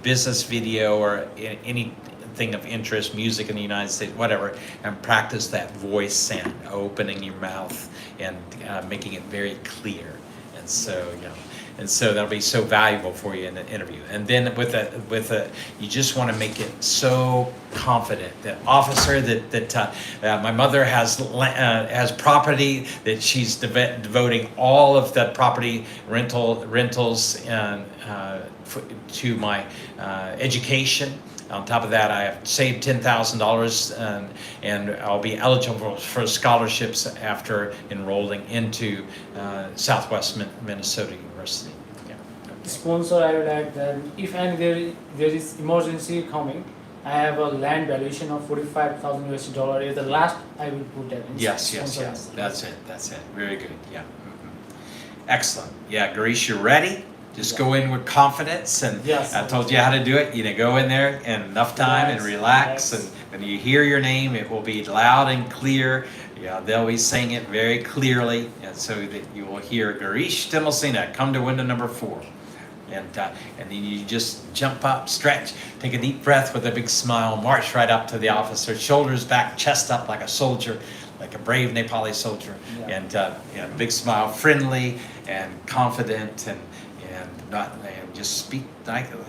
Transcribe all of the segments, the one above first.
business video or anything of interest, music in the United States, whatever, and practice that voice sound, opening your mouth and making it very clear. And so, and so that'll be so valuable for you in the interview. And then you just want to make it so confident. The officer that my mother has property that she's devoting all of the property rentals to my education. On top of that, I have saved $10,000, and I'll be eligible for scholarships after enrolling into Southwest Minnesota University. Yeah. Okay. Sponsor, I would like that if there is emergency coming, I have a land valuation of $45,000 is the last I will put that in. Yes. That's it. Very good. Yeah. Excellent. Yeah, Garish, you're ready? Just go in with confidence, and I told you how to do it. Go in there in enough time and relax. And when you hear your name, it will be loud and clear. They'll be saying it very clearly, and so that you will hear Garish Timelsina, come to window number 4. And then you just jump up, stretch, take a deep breath with a big smile, march right up to the officer, shoulders back, chest up like a soldier, like a brave Nepali soldier, and big smile, friendly and confident, and just speak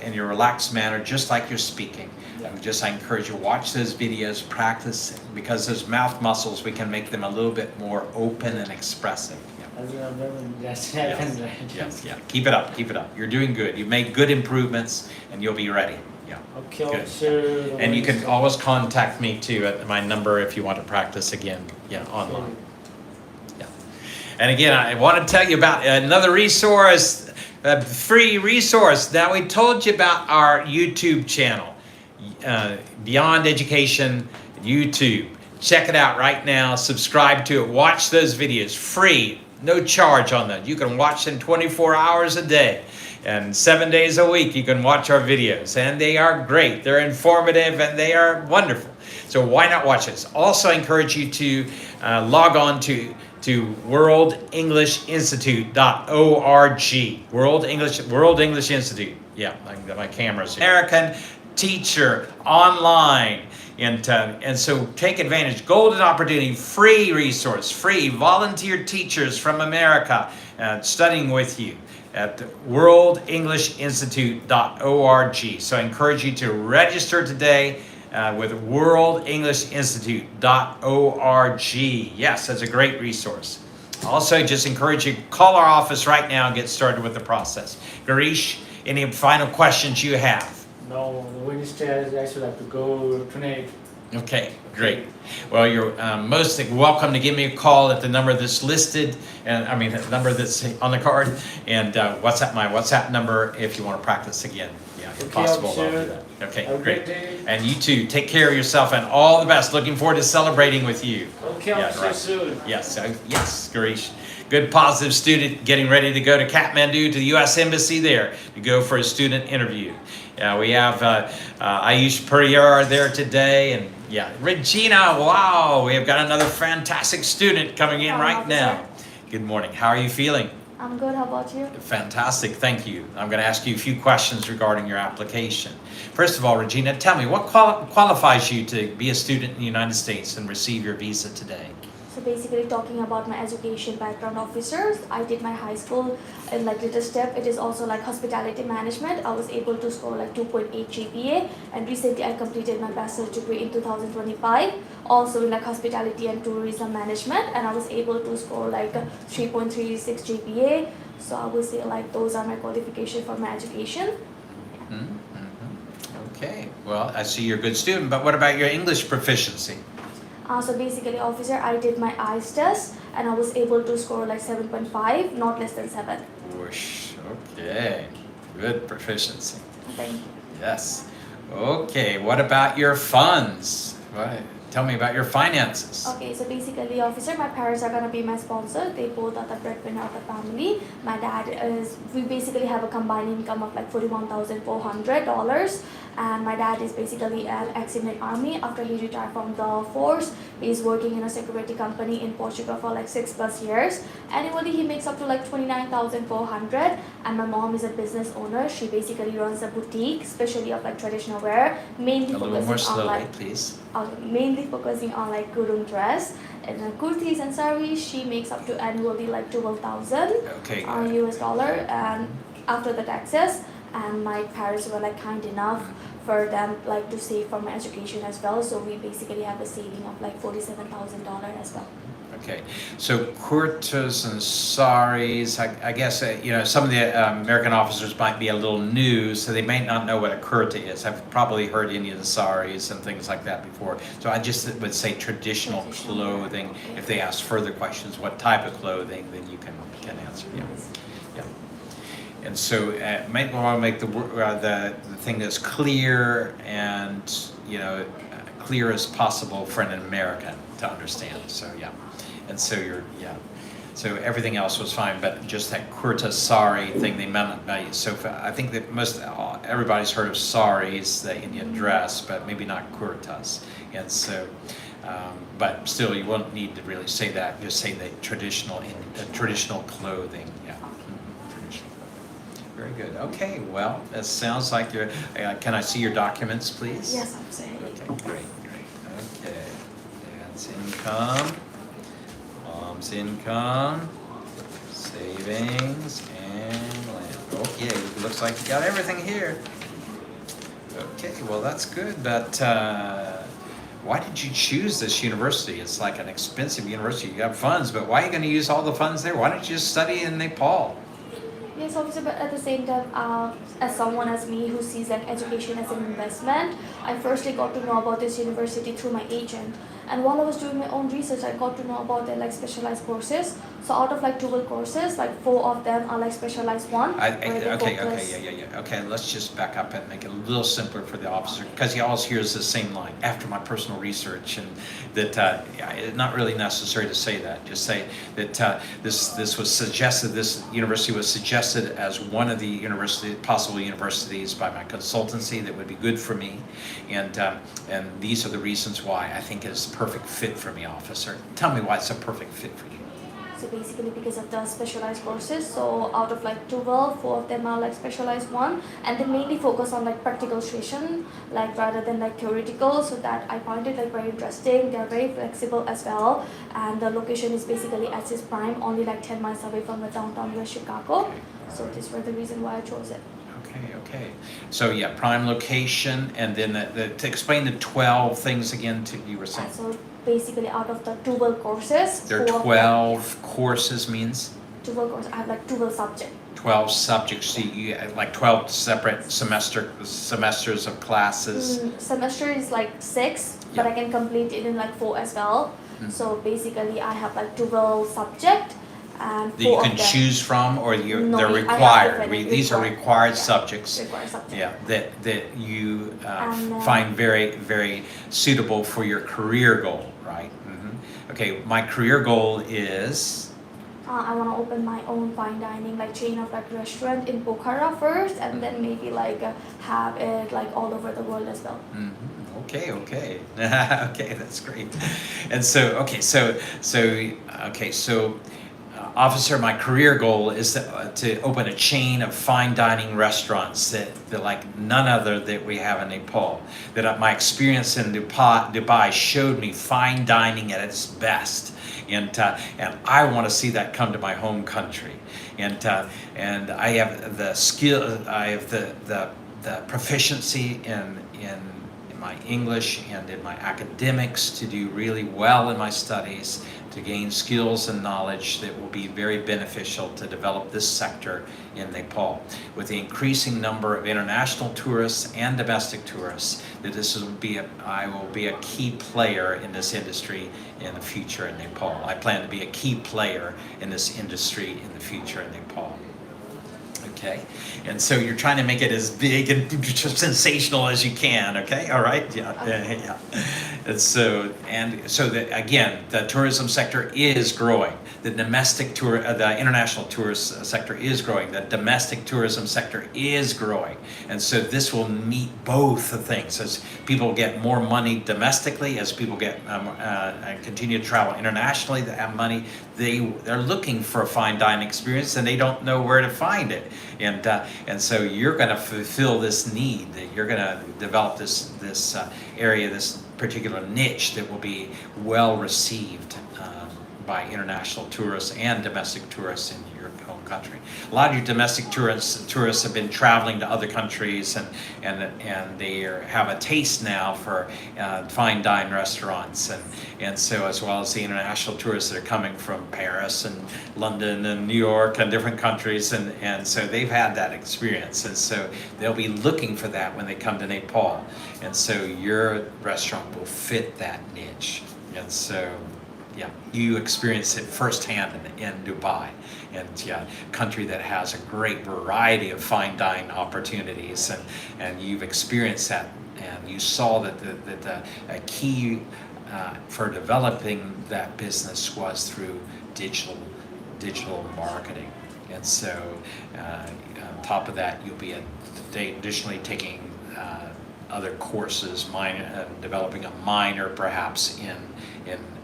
in your relaxed manner, just like you're speaking. I encourage you to watch those videos, practice, because those mouth muscles, we can make them a little bit more open and expressive. Yes. Keep it up. You're doing good. You've made good improvements, and you'll be ready. Okay, good. Sure. And you can always contact me too at my number if you want to practice again. Online. And again, I want to tell you about another resource. A free resource. Now, we told you about our YouTube channel, Beyond Education YouTube. Check it out right now. Subscribe to it. Watch those videos. Free. No charge on them. You can watch them 24 hours a day. And 7 days a week, you can watch our videos. And they are great. They're informative, and they are wonderful. So why not watch this? Also, I encourage you to log on to worldenglishinstitute.org. World English Institute. Yeah, my camera's here. American Teacher Online. And so take advantage. Golden opportunity, free resource, free volunteer teachers from America studying with you at worldenglishinstitute.org. So I encourage you to register today with worldenglishinstitute.org. Yes, that's a great resource. Also, just encourage you to call our office right now and get started with the process. Garish, any final questions you have? No, Wednesday I should have to go tonight. Okay, great. Well, you're most welcome to give me a call at the number that's listed, and the number that's on the card, and my WhatsApp number if you want to practice again. If possible. I'll do that. Okay, great. And you too, take care of yourself, and all the best. Looking forward to celebrating with you. Okay, I'll see you soon. Yes, Garish. Good positive student getting ready to go to Kathmandu to the U.S. Embassy there to go for a student interview. We have Ayush Periyar there today, and Regina, wow, we have got another fantastic student coming in right now. Good morning. How are you feeling? I'm good. How about you? Fantastic. Thank you. I'm going to ask you a few questions regarding your application. First of all, Regina, tell me, what qualifies you to be a student in the United States and receive your visa today? So basically talking about my education background officers, I did my high school in Little Step. It is also hospitality management. I was able to score 2.8 GPA, and recently I completed my bachelor's degree in 2025, also in hospitality and tourism management, and I was able to score 3.36 GPA. So I would say those are my qualifications for my education. Okay, well, I see you're a good student, but what about your English proficiency? So basically, officer, I did my IELTS test, and I was able to score 7.5, not less than 7. Whoosh. Okay, good proficiency. Thank you. Yes. Okay, what about your funds? Tell me about your finances. Okay, so basically, officer, my parents are going to be my sponsor. They both are the breadwinner of the family. My dad we basically have a combined income of $41,400. and my dad is basically an ex-Indian Army. After he retired from the force, he's working in a security company in Portugal for like 6+ years. Annually, he makes up to like 29,400. And my mom is a business owner. She basically runs a boutique, especially of like traditional wear, mainly A little more focusing on slowly, like please. mainly focusing on like kurung dress and kurtis and saris. She makes up to annually like 12,000 Okay. US dollar, and after the taxes. And my parents were like kind enough for them like to save for my education as well. So we basically have a saving of like $47,000 as well. Okay, so kurtas and saris, I guess, some of the American officers might be a little new, so they may not know what a kurta is. I've probably heard any of the saris and things like that before. So I just would say traditional clothing. Okay. If they ask further questions, what type of clothing, then you can answer, yeah. Yeah. And so might want to make the thing that's clear and, clear as possible for an American to understand, so yeah. And so so everything else was fine, but just that kurta sari thing they meant by so I think that everybody's heard of saris, the Indian dress, but maybe not kurtas. And so, but still, you won't need to really say that. Just say the traditional clothing. Yeah. Traditional clothing. Very good. Okay. Well, it sounds like you're. Can I see your documents, please? Yes, I'm saying. Okay. Great. Okay. That's income. Mom's income, savings, and land. Okay, looks like you got everything here. Okay, well that's good, but why did you choose this university? It's like an expensive university. You got funds, but why are you going to use all the funds there? Why don't you just study in Nepal? Yes, obviously, but at the same time, as someone as me who sees like education as an investment, I firstly got to know about this university through my agent. And while I was doing my own research, I got to know about their like specialized courses. So out of like 12 courses, like 4 of them are like specialized one. Okay, let's just back up and make it a little simpler for the officer, because he always hears the same line, after my personal research, and that it's not really necessary to say that. Just say that this was suggested, this university was suggested as one of the possible universities by my consultancy that would be good for me, and these are the reasons why I think it's a perfect fit for me, officer. Tell me why it's a perfect fit for you. So basically because of the specialized courses, so out of like 12, 4 of them are like specialized one, and they mainly focus on like practical session, like rather than like theoretical, so that I find it like very interesting. They're very flexible as well, and the location is basically Access Prime, only like 10 miles away from the downtown West Chicago. So this was the reason why I chose it. Okay. So yeah, prime location, and then to explain the 12 things again, you were saying. So basically out of the 12 courses. There are 12 courses means? 12 courses. I have like 12 subjects. 12 subjects. So you like 12 separate semesters of classes. Semester is like 6, but I can complete it in like 4 as well. So basically I have like 12 subjects. And that you can choose from, or they're required. These are required subjects. Required subjects. Yeah, that you find very, very suitable for your career goal, right? Okay, my career goal is. I want to open my own fine dining like chain of like restaurant in Pokhara first, and then maybe like have it like all over the world as well. Okay, okay, that's great. And so, officer, my career goal is to open a chain of fine dining restaurants that like none other that we have in Nepal. That my experience in Dubai showed me fine dining at its best, and I want to see that come to my home country. And I have the skill, I have the proficiency in my English and in my academics to do really well in my studies, to gain skills and knowledge that will be very beneficial to develop this sector in Nepal. With the increasing number of international tourists and domestic tourists, that I will be a key player in this industry in the future in Nepal. I plan to be a key player in this industry in the future in Nepal. Okay, and so you're trying to make it as big and sensational as you can. Okay, all right, yeah. Again, the tourism sector is growing. The international tourist sector is growing. The domestic tourism sector is growing. And so this will meet both the things. As people get more money domestically, as people get continue to travel internationally that have money, they're looking for a fine dining experience and they don't know where to find it. And so you're going to fulfill this need. That you're going to develop this area, this particular niche that will be well received by international tourists and domestic tourists in your home country. A lot of your domestic tourists have been traveling to other countries and they have a taste now for fine dine restaurants and so as well as the international tourists that are coming from Paris and London and New York and different countries and so they've had that experience and so they'll be looking for that when they come to Nepal and so your restaurant will fit that niche and so yeah, you experience it firsthand in Dubai, and yeah, a country that has a great variety of fine dining opportunities, and you've experienced that, and you saw that a key for developing that business was through digital marketing, and so on top of that, you'll be additionally taking other courses, developing a minor perhaps in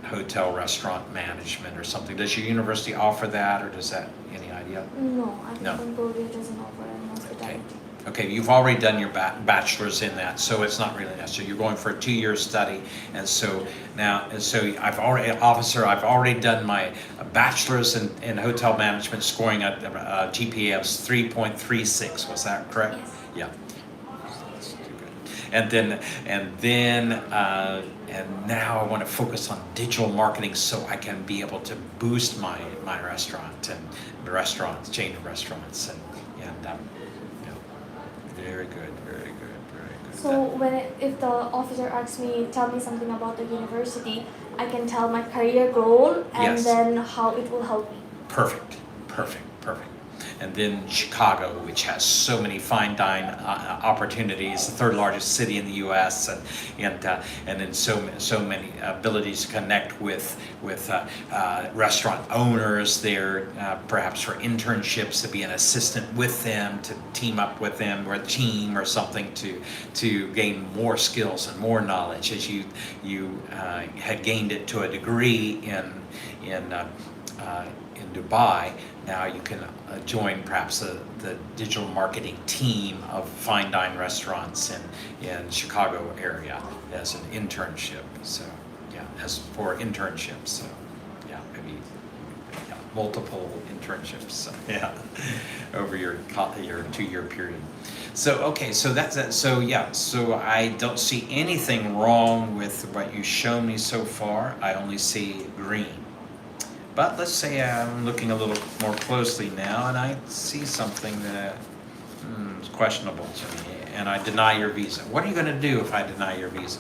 hotel restaurant management or something. Does your university offer that, or does that, any idea? No, I think Cambodia doesn't offer any hospitality. Okay, you've already done your bachelor's in that, so it's not really necessary. You're going for a 2-year study, and so I've already done my bachelor's in hotel management, scoring at a GPA of 3.36. Was that correct? Yes. Yeah. And now I want to focus on digital marketing so I can be able to boost my restaurant and the restaurants, chain of restaurants, and very good. So if the officer asks me, tell me something about the university, I can tell my career goal and then how it will help me. Perfect. And then Chicago, which has so many fine dine opportunities, the third largest city in the U.S., and then so many abilities to connect with restaurant owners there, perhaps for internships to be an assistant with them, to team up with them or a team or something to gain more skills and more knowledge as you had gained it to a degree in Dubai. Now you can join perhaps the digital marketing team of fine dine restaurants in Chicago area as an internship. So yeah, as for internships. So yeah, maybe multiple internships. So, yeah, over your 2-year period. So okay, so that's it. So yeah, so I don't see anything wrong with what you've shown me so far. I only see green. But let's say I'm looking a little more closely now and I see something that is questionable to me and I deny your visa. What are you going to do if I deny your visa?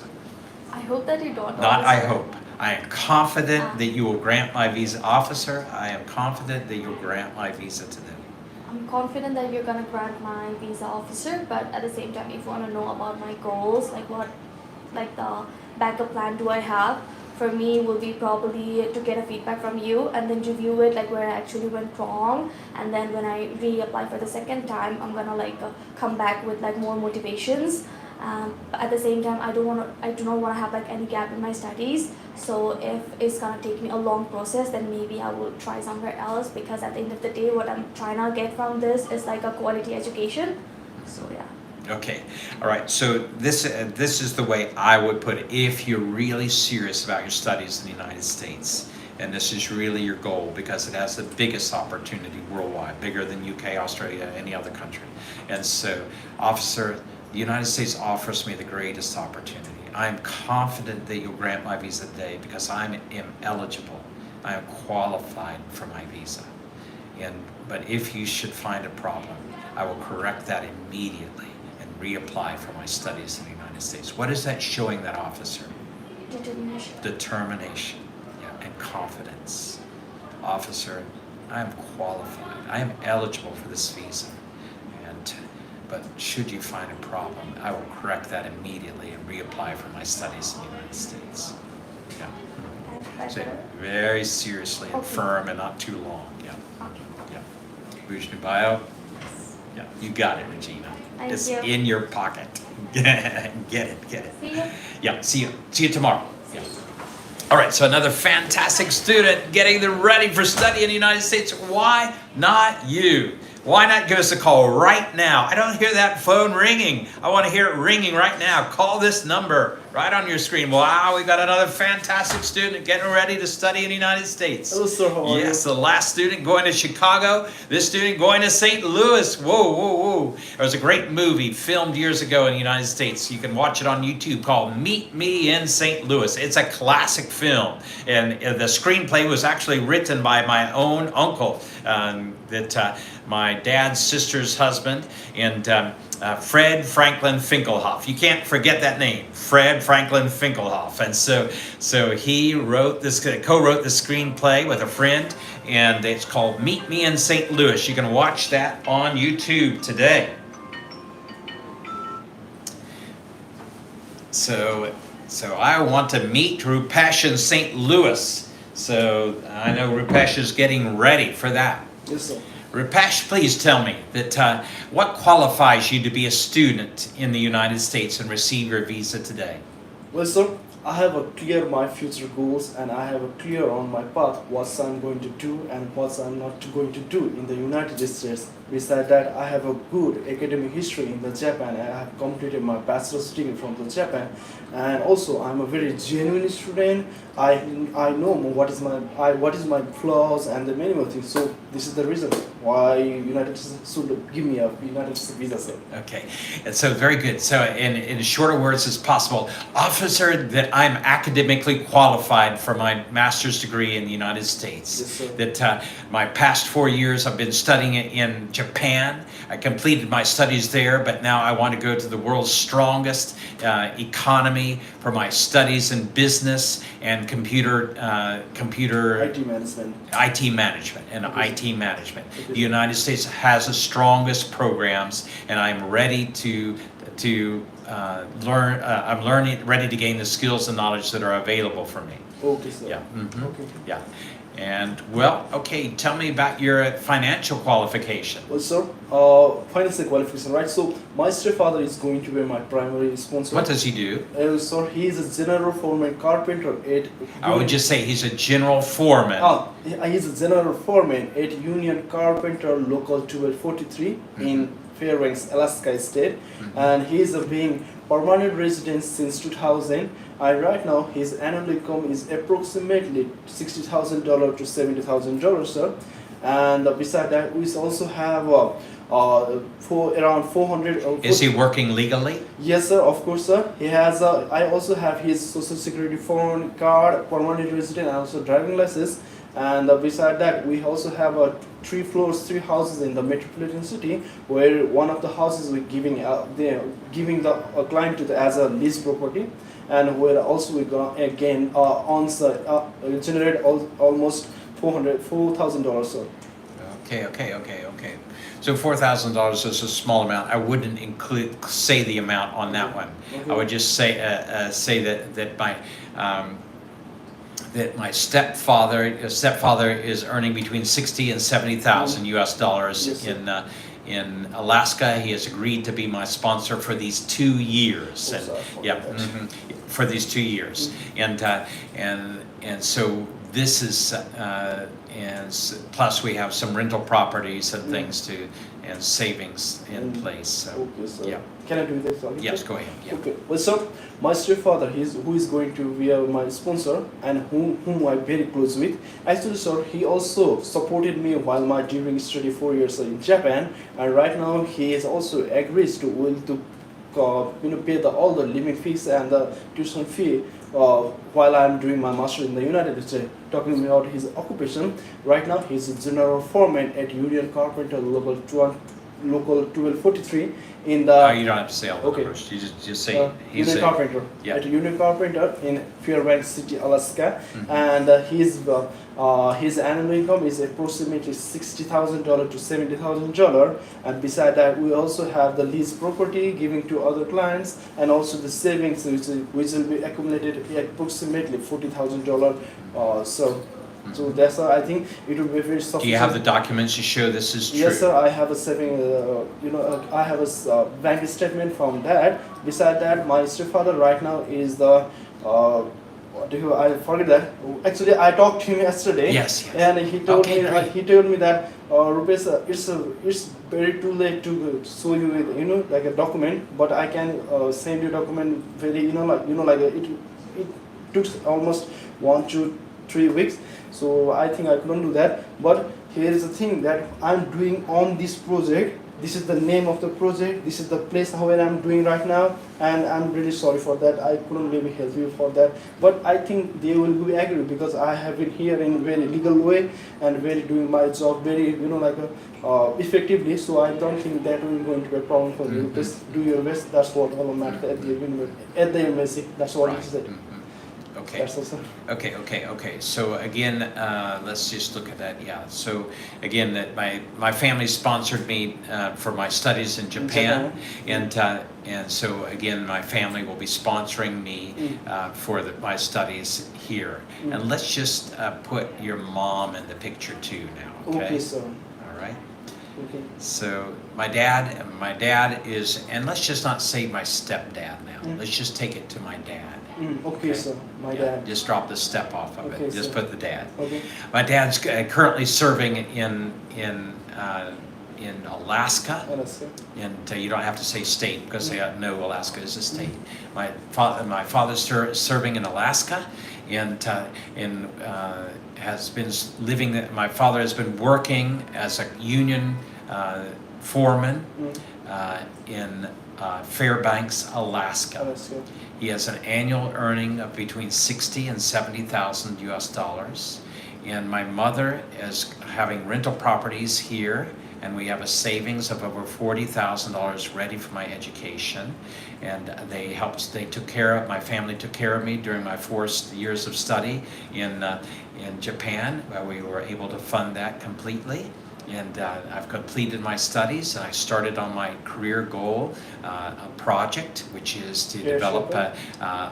I hope that you don't. Not I hope. I am confident that you will grant my visa. Officer, I am confident that you'll grant my visa to them. I'm confident that you're going to grant my visa, officer, but at the same time, if you want to know about my goals, like the backup plan do I have, for me will be probably to get a feedback from you and then review it, like where I actually went wrong, and then when I reapply for the second time, I'm gonna come back with more motivations. At the same time, I do not want to have any gap in my studies. So if it's gonna take me a long process, then maybe I will try somewhere else, because at the end of the day, what I'm trying to get from this is a quality education. So yeah. Okay, all right, so this is the way I would put it. If you're really serious about your studies in the United States, and this is really your goal, because it has the biggest opportunity worldwide, bigger than UK, Australia, any other country. And so, officer, the United States offers me the greatest opportunity. I am confident that you'll grant my visa today because I am eligible. I am qualified for my visa. But if you should find a problem, I will correct that immediately reapply for my studies in the United States. What is that showing that officer? Determination, and confidence. Officer, I am qualified. I am eligible for this visa. but should you find a problem, I will correct that immediately and reapply for my studies in the United States. Yeah. So very seriously and firm and not too long. Yeah. Yeah. Bujnu Bio. Yeah. You got it, Regina. It's in your pocket. Get it. See you. Yeah. See you tomorrow. Yeah. All right, so another fantastic student getting ready for study in the United States. Why not you? Why not give us a call right now? I don't hear that phone ringing. I want to hear it ringing right now. Call this number right on your screen. Wow, we got another fantastic student getting ready to study in the United States. Hello, sir. How are you? Yes, the last student going to Chicago. This student going to St. Louis. Whoa. There was a great movie filmed years ago in the United States. You can watch it on YouTube called Meet Me in St. Louis. It's a classic film. And the screenplay was actually written by my own uncle, my dad's sister's husband, and Fred Franklin Finkelhoff. You can't forget that name, Fred Franklin Finkelhoff. And so he co-wrote the screenplay with a friend, and it's called Meet Me in St. Louis. You can watch that on YouTube today. So I want to meet Rupesh in St. Louis. So I know Rupesh is getting ready for that. Yes, sir. Rupesh, please tell me that what qualifies you to be a student in the United States and receive your visa today? Well, sir, I have a clear my future goals, and I have a clear on my path what I'm going to do and what I'm not going to do in the United States. Besides that, I have a good academic history in the Japan. I have completed my bachelor's degree from the Japan, and also I'm a very genuine student. I know what is my flaws and the many more things. So this is the reason why United States should give me a United States visa, sir. Okay, and so very good. So in as shorter words as possible, officer, that I'm academically qualified for my master's degree in the United States. Yes, sir. That my past 4 years I've been studying it in Japan. I completed my studies there, but now I want to go to the world's strongest economy for my studies in business and computer IT management. IT management and Okay. IT management. Okay. The United States has the strongest programs, and I'm ready to learn. I'm ready to gain the skills and knowledge that are available for me. Okay, sir. Yeah. Mhm. Okay. Yeah. And well, okay. Tell me about your financial qualification. Well, sir, financial qualification, right? So my stepfather is going to be my primary sponsor. What does he do? Sir, he is a general foreman carpenter at. I would just say he's a general foreman. He's a general foreman at Union Carpenter Local 1243 in Fairbanks, Alaska State, and he is being permanent resident since 2000. And right now, his annual income is approximately $60,000 to $70,000, sir. And beside that, we also have around 400. Is he working legally? Yes, sir. Of course, sir. He has. I also have his Social Security phone card, permanent resident, and also driving license. And beside that, we also have 3 floors, 3 houses in the metropolitan city, where one of the houses we're giving the client as a lease property, and where also we go again generate almost $4,000, sir. Okay. So $4,000 is a small amount. I wouldn't say the amount on that one. Okay. I would just say that my stepfather is earning between 60 and 70,000 US dollars. Yes, sir. In Alaska. He has agreed to be my sponsor for these 2 years. Oh, sorry for yeah, that. for these 2 years. And so this is plus we have some rental properties and things and savings in place. So Okay, sir. yeah. Can I do that, sir? Yes, go ahead. Yeah. Okay. Well, sir, my stepfather, who is going to be my sponsor and whom I'm very close with. Actually, sir, he also supported me while during study 4 years in Japan, and right now he is also agrees to pay all the living fees and the tuition fee while I'm doing my master in the United States. Talking about his occupation, right now he's a general foreman at Union Carpenter Local local 1243 in the. Oh, you don't have to say all the Okay. numbers. You just say he's unit a, carpenter. yeah. At a unit carpenter in Fairbanks City, Alaska, Mhm. and his annual income is approximately $60,000 to $70,000. And beside that, we also have the lease property giving to other clients, and also the savings which will be accumulated approximately $40,000. So that's why I think it will be very sufficient. Do you have the documents to show this is true? Yes, sir. I have a saving. I have a bank statement from that. Beside that, my stepfather right now is the. I forget that. Actually, I talked to him yesterday. Yes. And he told Okay, me. great. He told me that Rupesh, it's very too late to show you like a document, but I can send you document very it took almost 1 to 3 weeks. So I think I couldn't do that. But here is the thing that I'm doing on this project. This is the name of the project. This is the place where I'm doing right now, and I'm really sorry for that. I couldn't maybe help you for that. But I think they will be agree because I have been here in very legal way and very doing my job very effectively. So I don't think that will going to be a problem for you. Mhm. Just do your best. That's what all matters at the MSc. That's what Right. it said. Mhm. Okay. That's also. Okay. So again, let's just look at that. Yeah. So again, that my family sponsored me for my studies in Japan, and so again, my family will be sponsoring me for my studies here. And let's just put your mom in the picture too now. Okay, sir. All right. Okay. So my dad is, and let's just not say my stepdad now. Let's just take it to my dad. Okay, sir. My Yeah, dad. just drop the step off of Okay, it. Just sir. put the dad. Okay. My dad's currently serving in Alaska, Alaska. and you don't have to say state because they know Alaska is a state. My father's serving in Alaska, and has been living. My father has been working as a union foreman in Fairbanks, Alaska. Alaska. He has an annual earning of between $60,000 and $70,000 US, and my mother is having rental properties here, and we have a savings of over $40,000 ready for my education. And my family took care of me during my 4 years of study in Japan, where we were able to fund that completely. And I've completed my studies, and I started on my career goal, a project, which is to develop an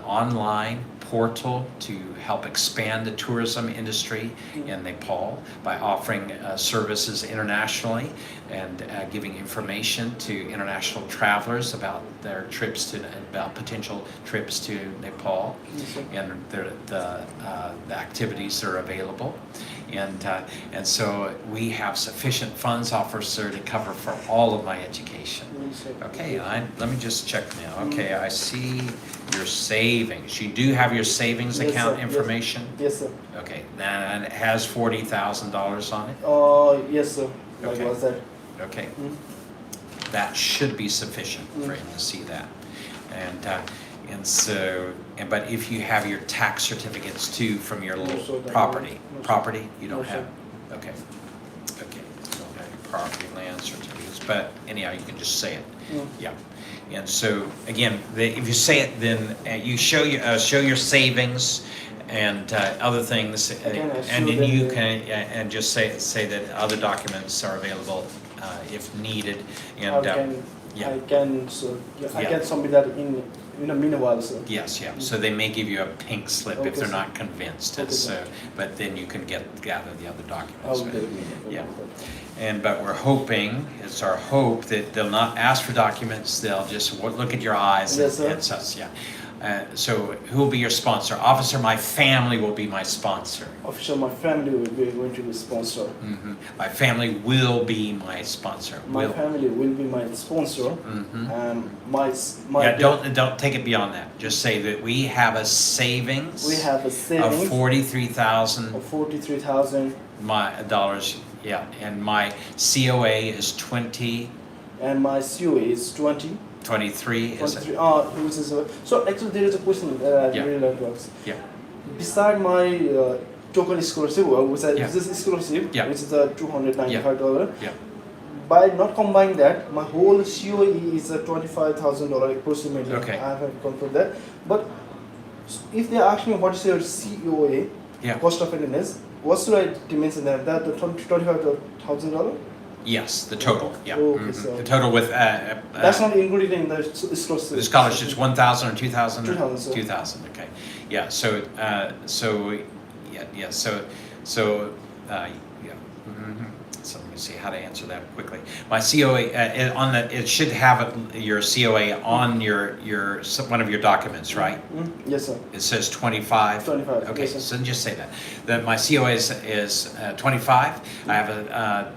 online portal to help expand the tourism industry in Nepal by offering services internationally and giving information to international travelers about their about potential trips to Nepal and the activities that are available. And so we have sufficient funds, officer, to cover for all of my education. Okay, let me just check now. Okay, I see your savings. You do have your savings account information? Yes, sir. Okay, and it has $40,000 on it? Yes, sir. Like Okay. was that? Okay. That should be sufficient for him to see that. But if you have your tax certificates too from your little property, you don't have. Okay. You don't have your property land certificates, but anyhow, you can just say it. Yeah. And so again, if you say it, then you show your savings and other things, and then you can and just say that other documents are available if needed. And I can submit that in a meanwhile, sir. Yes. So they may give you a pink slip if they're sir. not convinced. Okay, sir. But then you can gather the other documents. I'll do it. Yeah. But we're hoping, it's our hope that they'll not ask for documents. They'll just look at your eyes Yes, sir. and such. Yeah. So who will be your sponsor? Officer, my family will be my sponsor. Official, my family will be going to be sponsor. My family will be my sponsor. My family will be my sponsor. My Don't take it beyond that. Just say that we have a savings. We have a savings of $43,000. of $43,000. Dollars. Yeah, and my COA is 20. And my COA is 20. 23, is it? 23. Which is so actually there is a question that I really like to ask. Yeah. Beside my total scholarship, which is scholarship, Yeah. which is the $295. Yeah. by not combining that, my whole COE is $25,000 approximately. Okay. I haven't confirmed that. But if they ask me what is your COA, Yeah. cost of attendance, what should I mention that? That the $25,000? Yes, the total, yeah. Okay, so The total with, that's not included in the the scholarship's 1,000 or 2,000? 2,000, sir. 2,000, okay. Yeah, so, yeah, yeah. So let me see how to answer that quickly. My COA, it should have your COA on one of your documents, right? Yes, sir. It says 25? 25, Okay, yes, sir. so just say that. My COA is 25. I have a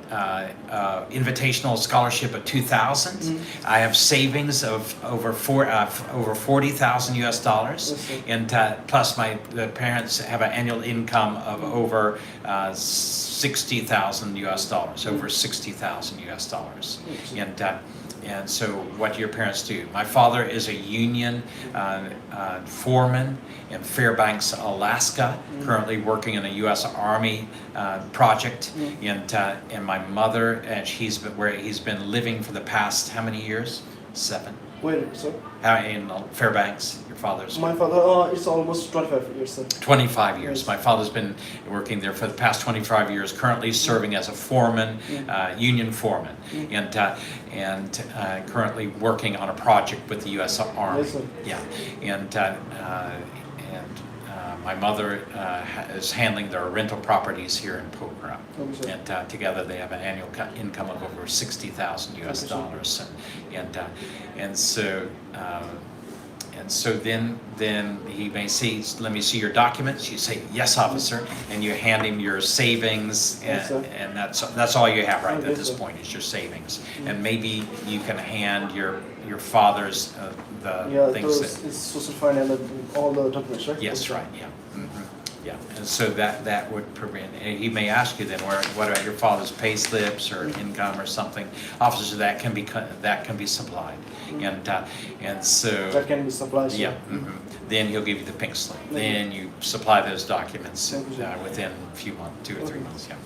invitational scholarship of 2,000. I have savings of over 40,000 US dollars. Yes, sir. And plus the parents have an annual income of over 60,000 US dollars, over 60,000 US dollars. And so what do your parents do? My father is a union foreman in Fairbanks, Alaska, currently working in a U.S. Army project. And my mother, he's been living for the past how many years? 7. Wait, sir. In Fairbanks, your father's? My father, it's almost 25 years, sir. 25 years. Yes. My father's been working there for the past 25 years, currently serving as a foreman, union foreman, and currently working on a project with the U.S. Army. Yes, sir. Yeah, and my mother is handling their rental properties here in Pokhara. Okay, sir. And together they have an annual income of over 60,000 US Okay, sir. dollars. And so then he may say, let me see your documents. You say, yes, officer, and you hand him your savings, Yes, sir. and that's all you have right Okay, at this sir. point is your savings. And maybe you can hand your father's the things that. It's social fund and all the documents, right? Yes, Okay. right, yeah. Yeah, and so that would prevent, and he may ask you then, what are your father's pay slips or income or something? Officer, that can be supplied. And so. That can be supplied, sir. Yeah, then he'll give you the pink slip. Then you supply those documents within a few months, 2 or 3 months, yeah.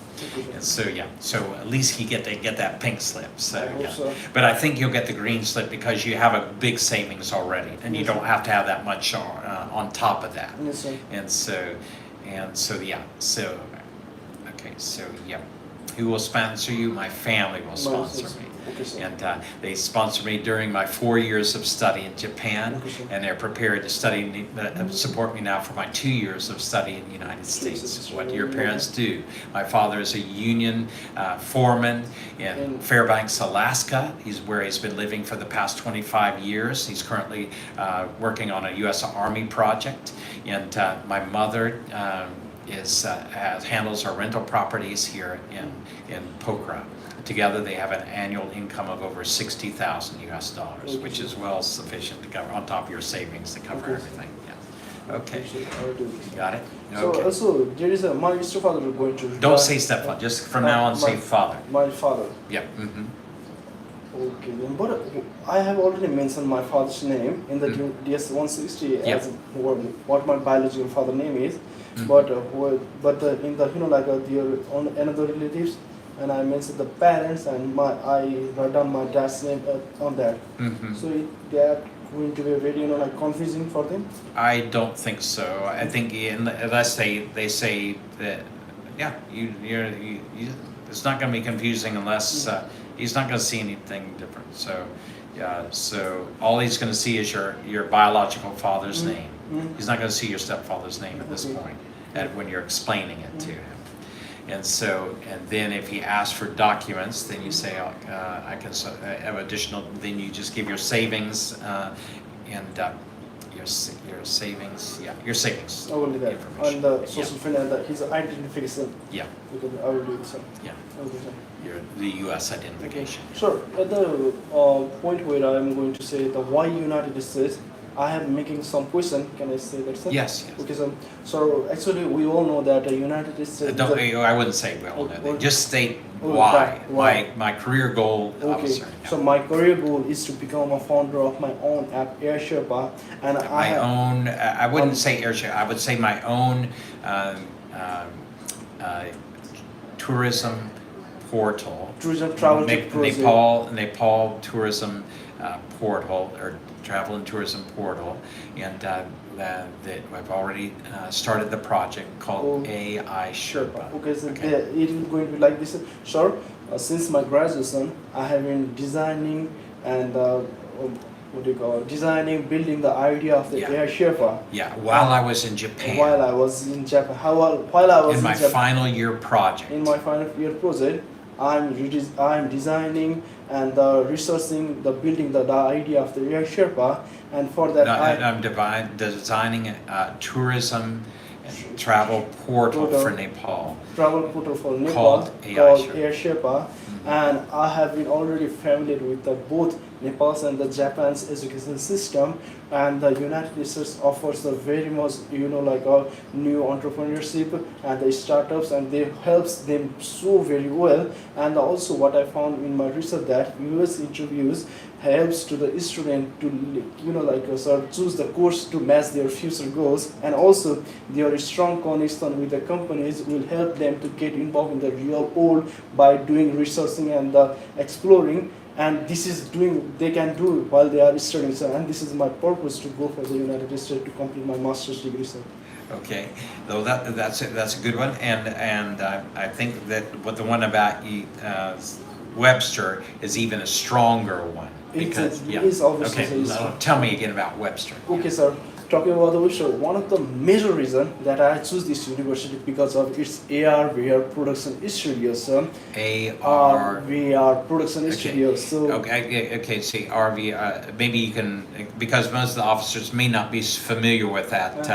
And so, yeah, so at least he get that pink slip, so, I hope yeah. so. But I think you'll get the green slip because you have a big savings already, and you Yes, don't have to have that much on top of that. Yes, sir. And so, yeah, so, okay, so, yeah. Who will sponsor you? My family will sponsor me. Okay, sir. And they sponsored me during my 4 years of study in Japan, Okay, sir. and they're prepared to support me now for my 2 years of study in the United States. What do your parents do? My father is a union foreman in Fairbanks, Alaska. He's been living for the past 25 years. He's currently working on a U.S. Army project, and my mother handles our rental properties here in Pokhara. Together, they have an annual income of over 60,000 US dollars, which is well sufficient to cover on top of your savings to cover Okay. everything. Yeah. Okay. I will do it. Got it. So Okay. also there is my stepfather going to. Don't say stepfather. Just from now on, say father. My father. Yeah. Okay, then, but I have already mentioned my father's name in the DS 160 Yep. as what my biological father name is, but in the the on another relatives, and I mentioned the parents and I write down my dad's name on that. So they are going to be very confusing for them. I don't think so. I think unless they say that, yeah, it's not going to be confusing unless he's not going to see anything different. So, yeah. So all he's going to see is your biological father's name. He's not going to see your stepfather's name at this point, when you're explaining it to him. And then if he asks for documents, then you say, I can have additional. Then you just give your savings and your savings. Yeah, your savings. Only that. information. On the social fund and his identification. Yeah, Because I will do it, sir. yeah. Okay, sir. The U.S. identification. Sure. At the point where I'm going to say the why United States, I am making some question. Can I say that, sir? Yes. Okay, sir. So actually, we all know that the United States. I wouldn't say well. Okay. Just state Oh, why. why. My career goal, Okay. officer. Yeah. So my career goal is to become a founder of my own app, Air Sherpa, and My own, I wouldn't say airship, I would say my own tourism portal. tourism travel tech project. Nepal tourism portal, or travel and tourism portal, and that I've already started the project called AI Sherpa. Okay, so it is going to be like this. Sure, since my graduation, I have been designing and designing, building the idea of the AI Sherpa. Yeah, while I was in Japan. While I was in Japan. While I was in my Japan, final year project. In my final year project, I'm designing and researching building the idea of the AI Sherpa, and for that I'm designing a tourism and travel portal for Nepal. Travel portal for Nepal called AI Sherpa, and I have been already familiar with both Nepal's and the Japan's education system, and the United States offers a very much like a new entrepreneurship and the startups, and they helps them so very well. And also what I found in my research that US interviews helps to the student to choose the course to match their future goals, and also their strong connection with the companies will help them to get involved in the real world by doing researching and exploring. And this is they can do while they are studying. So, and this is my purpose to go for the United States to complete my master's degree. So. Okay, though that's a good one, and I think that the one about Webster is even a stronger one, because it is obviously. Okay, tell me again about Webster. Okay, sir. Talking about the Webster, one of the major reasons that I choose this university because of its AR VR production studios. AR VR production studios. So okay. See, RV. Maybe you can, because most of the officers may not be familiar with that.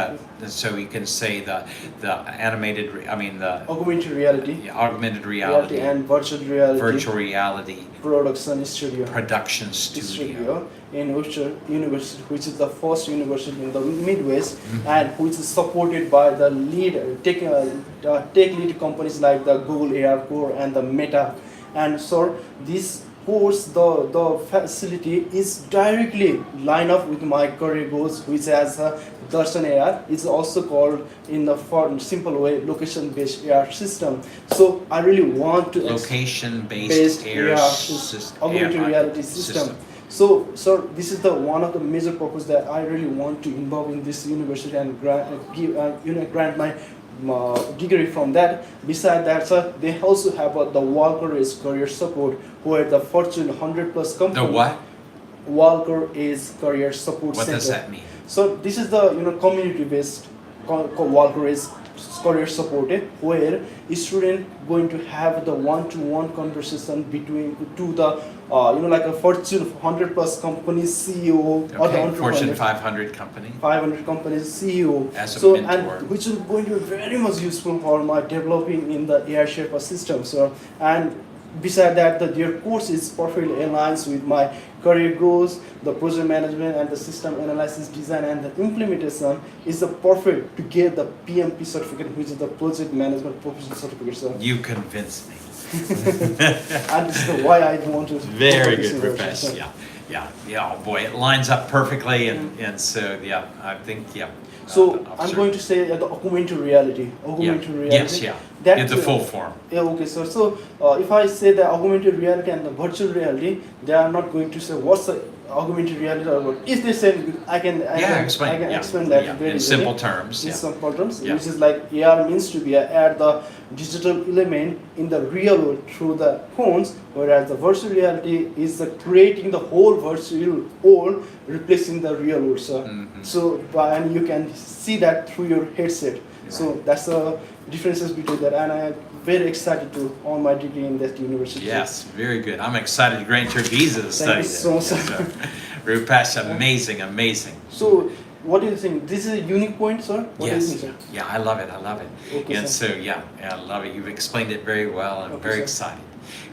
So you can say the animated. The augmented reality. Yeah, augmented reality and virtual reality. Virtual reality production studio. Production studio. In Webster University, which is the first university in the Midwest, and which is supported by the tech lead companies like the Google AR Core and the Meta. And so this course, the facility is directly line up with my career goals, which has Darshan AR. It's also called in the simple way location-based AR system. So I really want to location-based AR system, augmented reality system. So this is one of the major purpose that I really want to involve in this university and grant my degree from that. Besides that, sir, they also have the Walker is career support, where the Fortune 100 plus company. The what? Walker is career support what center. What does that mean? So this is the community based Walker is career supported, where a student going to have the one-to-one conversation between the like a Fortune 100 plus companies CEO or the entrepreneur. Fortune 500 company. 500 companies CEO. As a mentor. And which is going to be very much useful for my developing in the AI Sherpa system. So, and beside that, their course is perfectly aligns with my career goals. The project management and the system analysis, design and the implementation is the perfect to get the PMP certificate, which is the project management professional certificate. So you convinced me. And this is why I want to. Very good, Professor. Yeah. Oh boy, it lines up perfectly, and so I think So I'm going to say the augmented reality. Reality. Yes, it's the full form. Yeah, okay, sir. So if I say the augmented reality and the virtual reality, they are not going to say what's the augmented reality or what. If they say I can explain that very in simple terms. In simple terms, which is like AR means to be add the digital element in the real world through the phones, whereas the virtual reality is creating the whole virtual world, replacing the real world. So and you can see that through your headset. Right. So that's the differences between that, and I am very excited to earn my degree in that university. Yes, very good. I'm excited to grant your visa to study. Thank you so much. Rupesh, amazing. So, what do you think? This is a unique point, sir? What do you think, sir? Yeah, I love it. Okay, and sir. I love it. You've explained it very well. I'm very excited.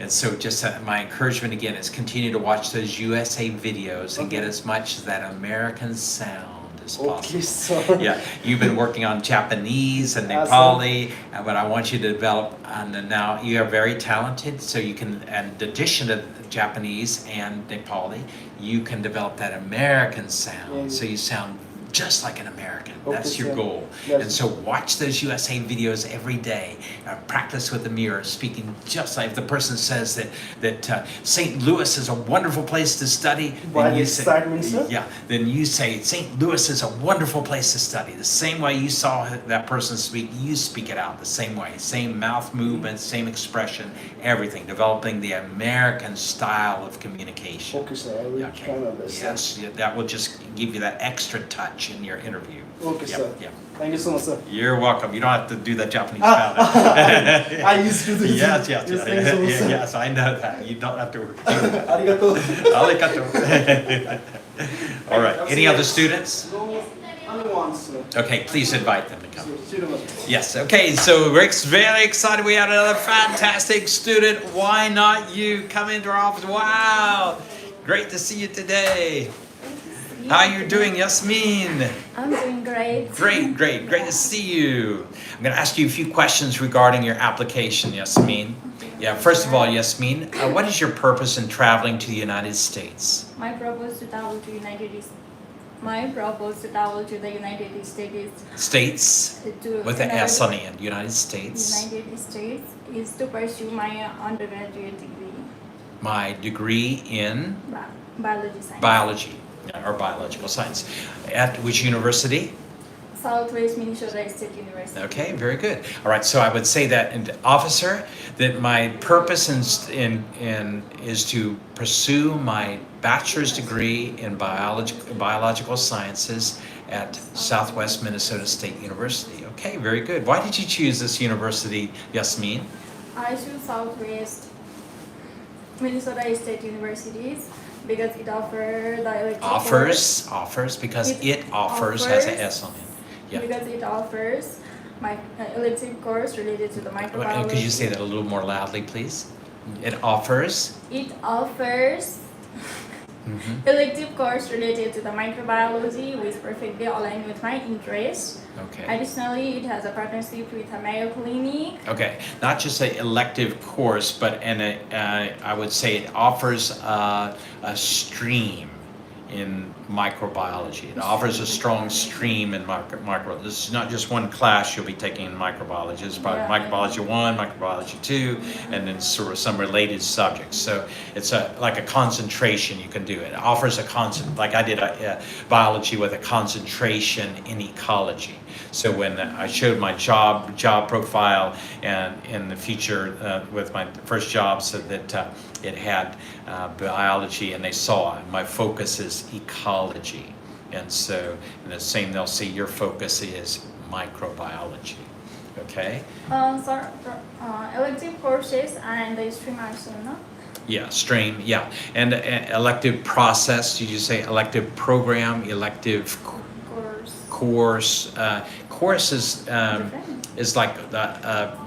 And so just my encouragement again is continue to watch those USA videos and get as much of that American sound as possible. Okay, sir. Yeah, you've been working on Japanese and Nepali, but I want you to develop, and now you are very talented, so you can, in addition to Japanese and Nepali, you can develop that American sound, so you sound just like an American. Okay, That's your sir. goal. Yes. And so watch those USA videos every day. Practice with the mirror, speaking just like if the person says that St. Louis is a wonderful place to study. By Then you this say, excitement, sir? yeah, then you say St. Louis is a wonderful place to study. The same way you saw that person speak, you speak it out the same way. Same mouth movement, same expression, everything. Developing the American style of communication. Okay, sir. I will Okay. try my best, sir. Yes, yeah, that will just give you that extra touch in your interview. Okay, Yep, sir. yep. Thank you so much, sir. You're welcome. You don't have to do that Japanese Ah, spelling. I used to do this. Yes, yes, Yes, thank you so much, sir. yes, I know that. You don't have to do that. Arigato. Arigato. All right. Any other students? No, only one, sir. Okay, please invite them to come. Sure. Yes, okay, so Rick's very excited. We had another fantastic student. Why not you? Come into our office. Wow, great to see you today. How you doing, Yasmin? I'm doing great. Great to see you. I'm going to ask you a few questions regarding your application, Yasmin. Yeah, first of all, Yasmin, what is your purpose in traveling to the United States? My purpose to travel to United States. My purpose to travel to the United States States, to with an S on the end, United States. United States is to pursue my undergraduate degree, My degree in biology science. biology, or biological science. At which university? Southwest Minnesota State University. Okay, very good. All right, so I would say that, officer, that my purpose is to pursue my bachelor's degree in biological sciences at Southwest Minnesota State University. Okay, very good. Why did you choose this university, Yasmin? I choose Southwest Minnesota State Universities because it offers the electric course. Offers, because it offers has an S on it. Yeah. Because it offers my elective course related to the microbiology. Could you say that a little more loudly, please? It offers. It offers elective course related to the microbiology, which perfectly align with my interests. Okay. Additionally, it has a partnership with a Mayo Clinic. Okay, not just an elective course, but I would say it offers a stream in microbiology. It offers a strong stream in microbiology. This is not just one class you'll be taking in microbiology. It's probably microbiology 1, microbiology 2, and then sort of some related subjects. So it's like a concentration you can do. It offers like I did a biology with a concentration in ecology. So when I showed my job profile and in the future with my first job, so that it had biology, and they saw my focus is ecology, and so in the same they'll see your focus is microbiology. Okay. Elective courses and the stream also, no? Yeah, stream. Yeah, and elective process. Did you say elective program? Elective course. Course is like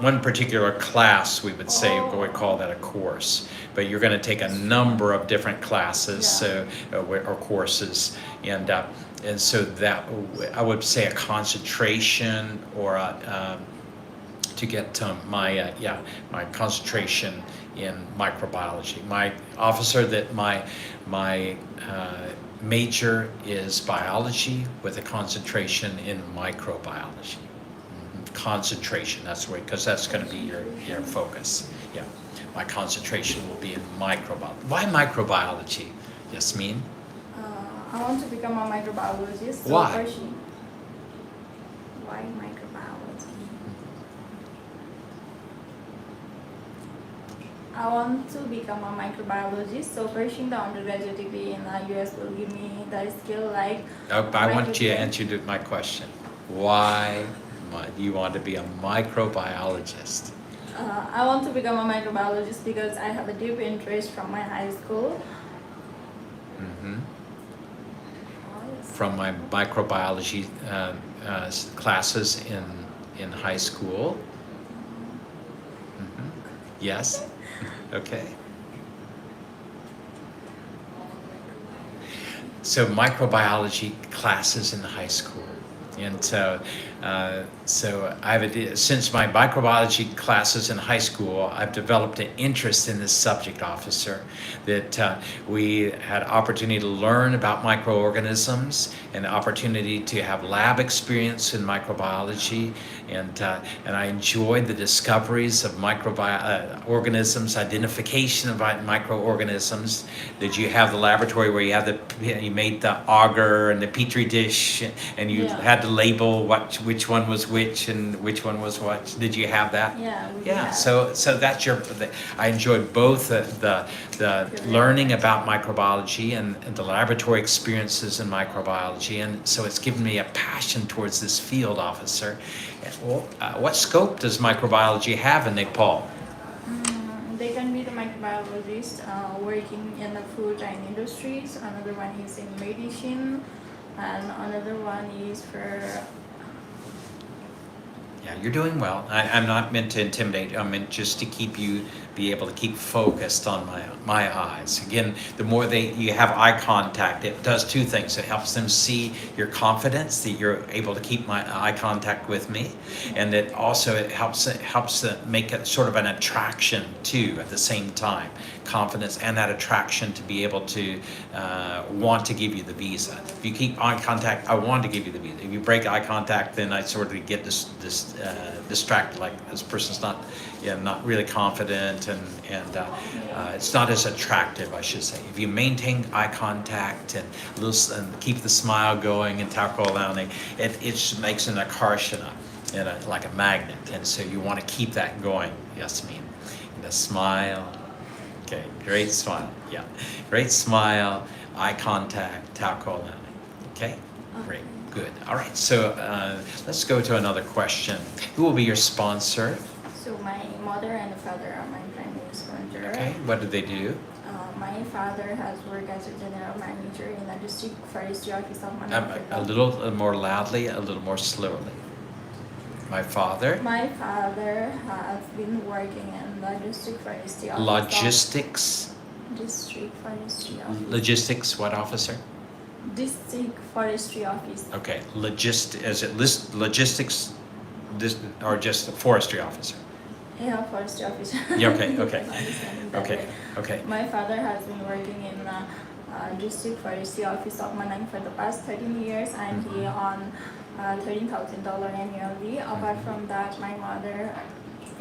one particular class. We would say we would call that a course. But you're going to take a number of different classes or courses, and so that I would say a concentration or to get my my concentration in microbiology. My officer, that my major is biology with a concentration in microbiology. Concentration, that's the way, because that's going to be your focus. Yeah, my concentration will be in microbiology. Why microbiology, Yasmin? I want to become a microbiologist. So Why? Why microbiology? I want to become a microbiologist, so pursuing the undergraduate degree in the US will give me the skill like. I want you to answer my question. Why do you want to be a microbiologist? I want to become a microbiologist because I have a deep interest from my high school. From my microbiology classes in high school. Yes. Okay. So microbiology classes in high school, and So since my microbiology classes in high school, I've developed an interest in this subject, officer, that we had opportunity to learn about microorganisms and the opportunity to have lab experience in microbiology, and I enjoyed the discoveries of organisms, identification of microorganisms. Did you have the laboratory where you made the agar and the petri dish, and you had to label which one was which and which one was what? Did you have that? Yeah. Yeah. So that's I enjoyed both the learning about microbiology and the laboratory experiences in microbiology, and so it's given me a passion towards this field, officer. Well, what scope does microbiology have in Nepal? They can be the microbiologist working in the food and industries. Another one is in medicine, and another one is for. Yeah, you're doing well. I'm not meant to intimidate. I'm meant just to be able to keep focused on my eyes. Again, the more you have eye contact, it does two things. It helps them see your confidence, that you're able to keep my eye contact with me, and it helps make it sort of an attraction too at the same time. Confidence and that attraction to be able to want to give you the visa. If you keep eye contact, I want to give you the visa. If you break eye contact, then I sort of get distracted, like this person's not really confident, and it's not as attractive, I should say. If you maintain eye contact and keep the smile going and takolani, it just makes an akarshana, like a magnet, and so you want to keep that going, Yasmin. And a smile. Okay, great smile. Yeah, great smile, eye contact, takolani. Okay, great. Good. All right. So let's go to another question. Who will be your sponsor? So my mother and father are my primary sponsor. Okay. What do they do? My father has worked as a general manager in the district forestry office of Manipur. A little more loudly, a little more slowly. My father. My father has been working in the district forestry office. Logistics. District forestry office. Logistics. What officer? District forestry office. Okay. Is it logistics, or just a forestry officer? Yeah, forestry officer. Yeah, okay. Okay. Okay. My father has been working in the district forestry office of Manang for the past 13 years, and he on $13,000 annually. Apart from that, my mother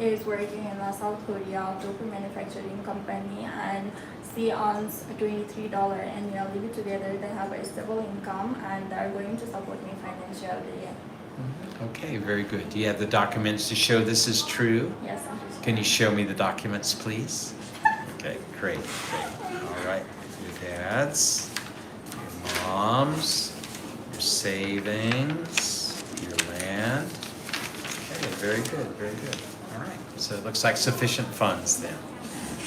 is working in a South Korea tofu manufacturing company, and she earns $23 annually. Together they have a stable income, and they are going to support me financially. Okay, very good. Do you have the documents to show this is true? Yes, I'm just. Can you show me the documents, please? Okay, great. All right, your dad's, your mom's, your savings, your land. Okay, very good. All right, so it looks like sufficient funds then.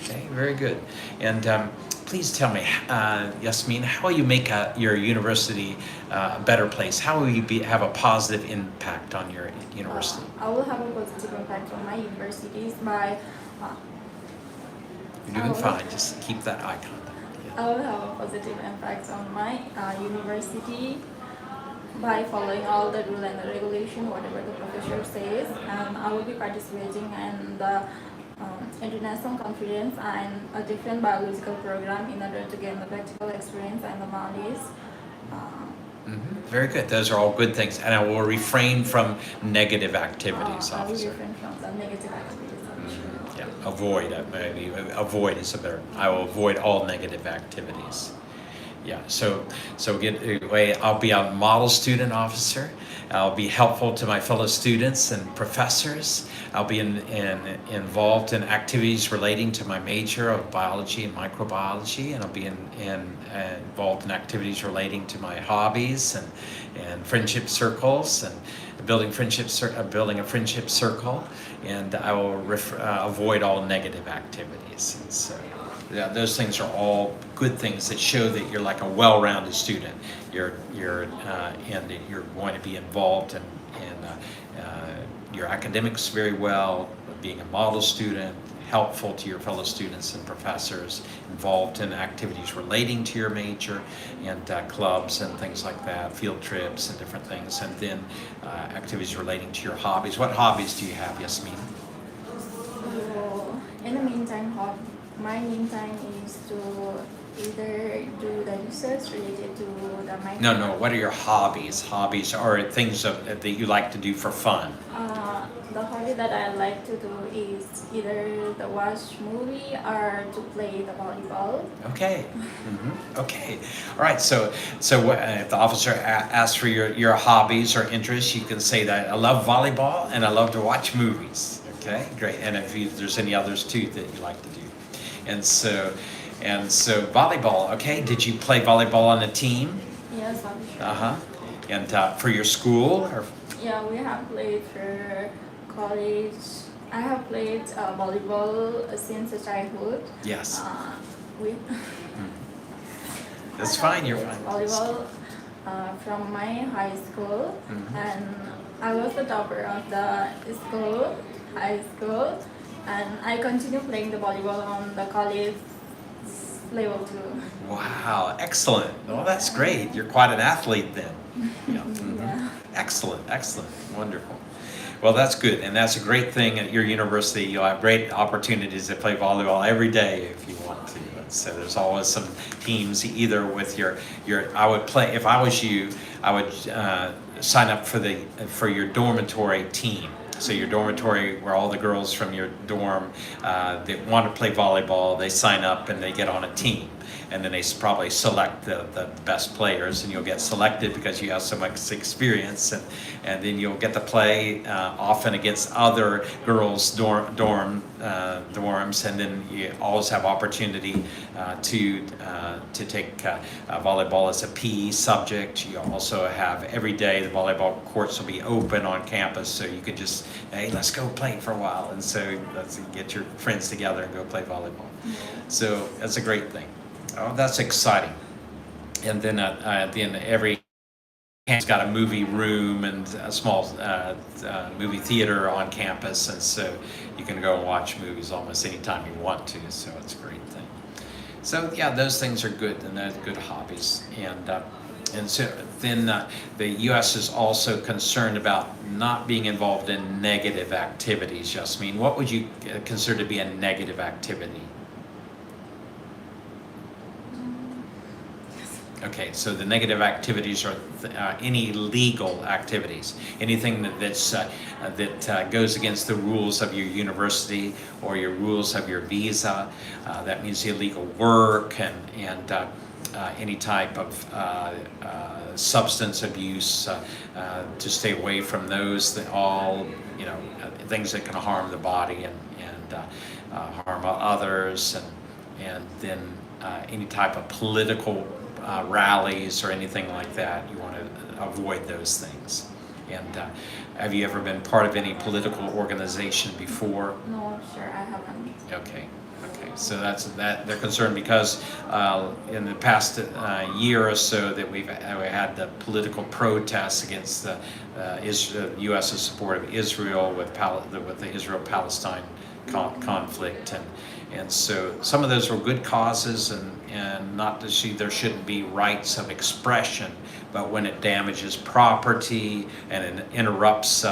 Okay, very good. And please tell me, Yasmin, how will you make your university a better place? How will you have a positive impact on your university? I will have a positive impact on my universities by. You're doing fine. Just keep that eye contact. I will have a positive impact on my university by following all the rule and the regulation, whatever the professor says, and I will be participating in the international conference and a different biological program in order to gain the practical experience and the knowledge. Very good. Those are all good things, and I will refrain from negative activities, I will officer. refrain from the negative activities. Yeah, avoid. Maybe avoid is a better. I will avoid all negative activities. Yeah. So I'll be a model student officer. I'll be helpful to my fellow students and professors. I'll be involved in activities relating to my major of biology and microbiology, and I'll be involved in activities relating to my hobbies and friendship circles and building a friendship circle, and I will avoid all negative activities. And so yeah, those things are all good things that show that you're like a well-rounded student. You're and that you're going to be involved in your academics very well, being a model student, helpful to your fellow students and professors, involved in activities relating to your major, and clubs and things like that, field trips and different things, and then activities relating to your hobbies. What hobbies do you have, Yasmin? So in the meantime, my meantime is to either do the research related to the microbiology. No, what are your hobbies? Hobbies are things that you like to do for fun. The hobby that I like to do is either to watch movie or to play the volleyball. Okay. Okay. All right. So if the officer asks for your hobbies or interests, you can say that I love volleyball and I love to watch movies. Okay. Great. And if there's any others too that you like to do, and so volleyball. Okay. Did you play volleyball on a team? Yes, I'm sure. And for your school or? Yeah, we have played for college. I have played volleyball since childhood. Yes. We. That's fine. You're fine. Volleyball from my high school, and I was the topper of the high school, and I continue playing the volleyball on the college level too. Wow, excellent. Well, that's great. You're quite an athlete then. Yeah. Yeah. Excellent, wonderful. Well, that's good, and that's a great thing at your university. You'll have great opportunities to play volleyball every day if you want to. So there's always some teams, either with your. I would play if I was you. I would sign up for your dormitory team. So your dormitory, where all the girls from your dorm that want to play volleyball, they sign up and they get on a team. And then they probably select the best players, and you'll get selected because you have so much experience, and then you'll get to play often against other girls' dorms, and then you always have opportunity to take volleyball as a PE subject. You also have every day the volleyball courts will be open on campus, so you could just, hey, let's go play for a while, and so let's get your friends together and go play volleyball. So that's a great thing. Oh, that's exciting. And then every campus got a movie room and a small movie theater on campus, and so you can go and watch movies almost anytime you want to, so it's a great thing. So yeah, those things are good, and they're good hobbies. And so then the U.S. is also concerned about not being involved in negative activities. Yasmin, what would you consider to be a negative activity? Okay, so the negative activities are any legal activities, anything that goes against the rules of your university or your rules of your visa. That means illegal work and any type of substance abuse. To stay away from those, things that can harm the body and harm others, and then any type of political rallies or anything like that. You want to avoid those things. And have you ever been part of any political organization before? No, sure, I haven't. Okay. So that they're concerned because in the past year or so that we had the political protests against the U.S.'s support of Israel with the Israel-Palestine conflict, and so some of those were good causes, and not to see there shouldn't be rights of expression, but when it damages property and it interrupts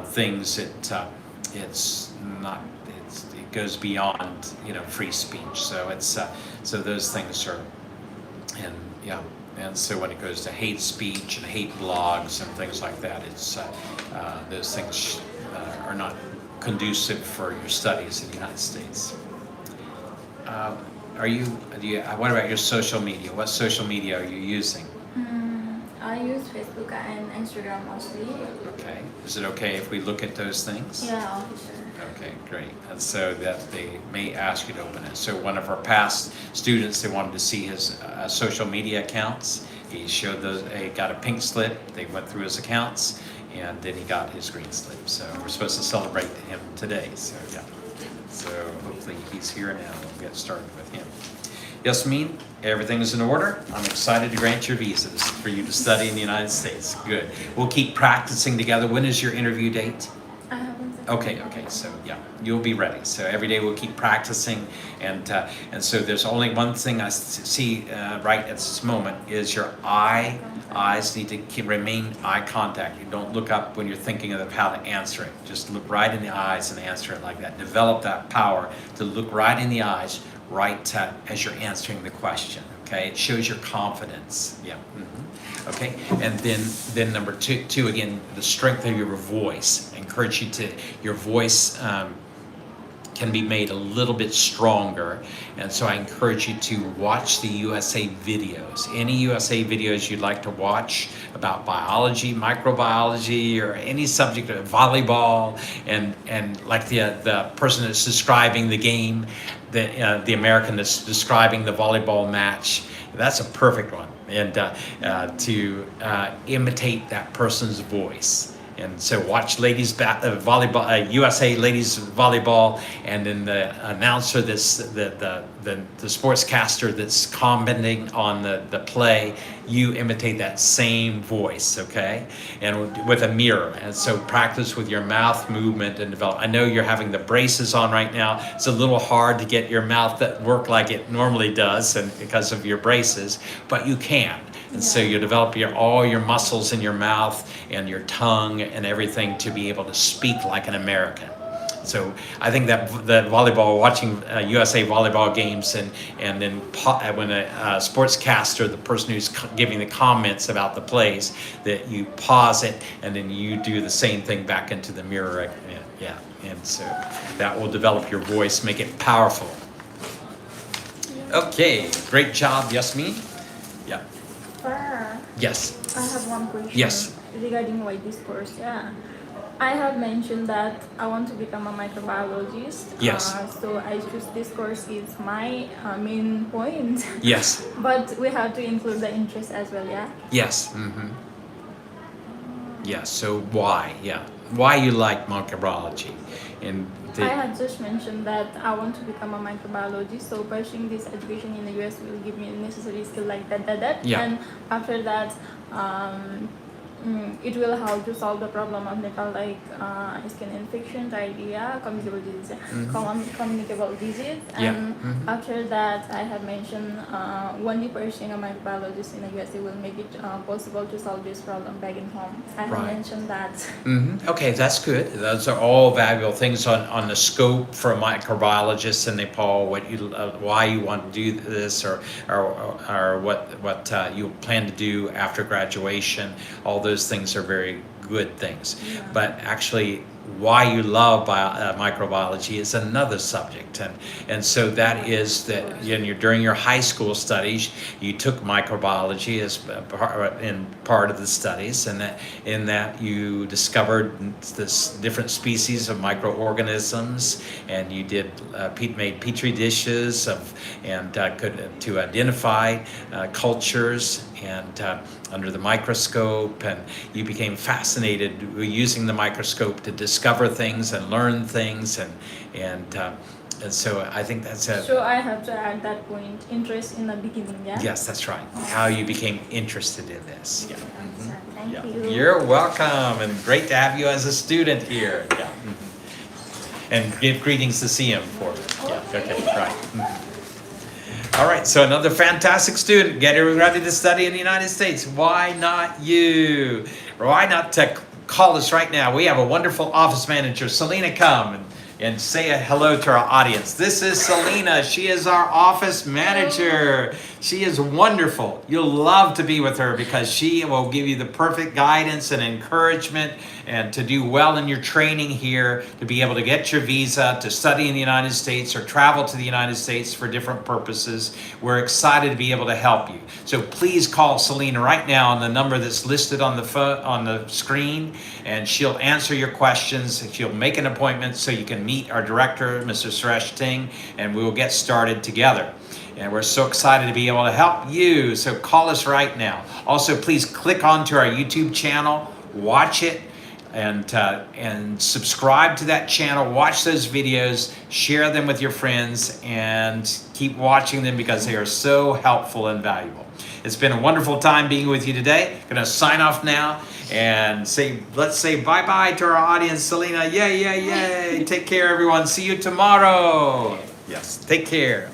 things, it goes beyond free speech. So so those things are, and so when it goes to hate speech and hate blogs and things like that, it's those things are not conducive for your studies in the United States. What about your social media? What social media are you using? I use Facebook and Instagram mostly. Okay. Is it okay if we look at those things? Yeah, sure. Okay, great. And so that they may ask you to open it. So one of our past students, they wanted to see his social media accounts. He showed he got a pink slip. They went through his accounts, and then he got his green slip. So we're supposed to celebrate him today. So yeah. So hopefully he's here now. We'll get started with him. Yasmin, everything is in order. I'm excited to grant your visas for you to study in the United States. Good. We'll keep practicing together. When is your interview date? I haven't Okay, so yeah, you'll be ready. So every day we'll keep practicing, and so there's only one thing I see right at this moment is your eyes need to remain eye contact. You don't look up when you're thinking of how to answer it. Just look right in the eyes and answer it like that. Develop that power to look right in the eyes, right as you're answering the question. Okay, it shows your confidence. Yeah. Okay, and then number two again, the strength of your voice. I encourage you your voice can be made a little bit stronger, and so I encourage you to watch the USA videos. Any USA videos you'd like to watch about biology, microbiology, or any subject of volleyball, and like the person that's describing the game, the American that's describing the volleyball match. That's a perfect one, and to imitate that person's voice. And so watch volleyball, USA ladies volleyball, and then the announcer the sportscaster that's commenting on the play, you imitate that same voice, okay? And with a mirror. And so practice with your mouth movement and develop. I know you're having the braces on right now. It's a little hard to get your mouth to work like it normally does, and because of your braces, but you can. And so you develop all your muscles in your mouth and your tongue and everything to be able to speak like an American. So I think that watching USA volleyball games, and then when a sportscaster, the person who's giving the comments about the plays, that you pause it and then you do the same thing back into the mirror. Yeah, and so that will develop your voice, make it powerful. Okay, great job, Yasmin. Yeah. Yes. I have one question. Yes. Regarding why this course, yeah. I have mentioned that I want to become a microbiologist. Yes. So I choose this course is my main point. Yes. But we have to include the interest as well, yeah? Yes. Mm-hmm. Yeah, so why? Yeah. Why you like microbiology? And I had just mentioned that I want to become a microbiologist, so pursuing this education in the US will give me a necessary skill like that. Yeah. And after that, it will help to solve the problem of like skin infection, diarrhea, communicable disease, communicable disease. And after that, I have mentioned only pursuing a microbiologist in the USA will make it possible to solve this problem back in home. I have mentioned that. Okay, that's good. Those are all valuable things on the scope for microbiologists in Nepal. Why you want to do this, or what you plan to do after graduation. All those things are very good things. Yeah. But actually, why you love microbiology is another subject, and so that is that during your high school studies you took microbiology as part of the studies, and that in that you discovered this different species of microorganisms, and you made petri dishes to identify cultures and under the microscope, and you became fascinated using the microscope to discover things and learn things, and so I think that's a. So I have to add that point, interest in the beginning, yeah? Yes, that's right. How you became interested in this. Yeah. Thank you. You're welcome, and great to have you as a student here. Yeah. And give greetings to CM for me. Yeah. Okay. Right. All right, so another fantastic student getting ready to study in the United States. Why not you? Why not call us right now? We have a wonderful office manager. Selena, come and say a hello to our audience. This is Selena. She is our office manager. She is wonderful. You'll love to be with her because she will give you the perfect guidance and encouragement and to do well in your training here, to be able to get your visa, to study in the United States or travel to the United States for different purposes. We're excited to be able to help you. So please call Selena right now on the number that's listed on the phone, on the screen, and she'll answer your questions. She'll make an appointment so you can meet our director, Mr. Suresh Ting, and we will get started together. And we're so excited to be able to help you. So call us right now. Also, please click onto our YouTube channel, watch it, and subscribe to that channel. Watch those videos, share them with your friends, and keep watching them because they are so helpful and valuable. It's been a wonderful time being with you today. I'm going to sign off now, And let's say bye-bye to our audience, Selena. Yay, yay, yay. Take care, everyone. See you tomorrow. Yes, take care.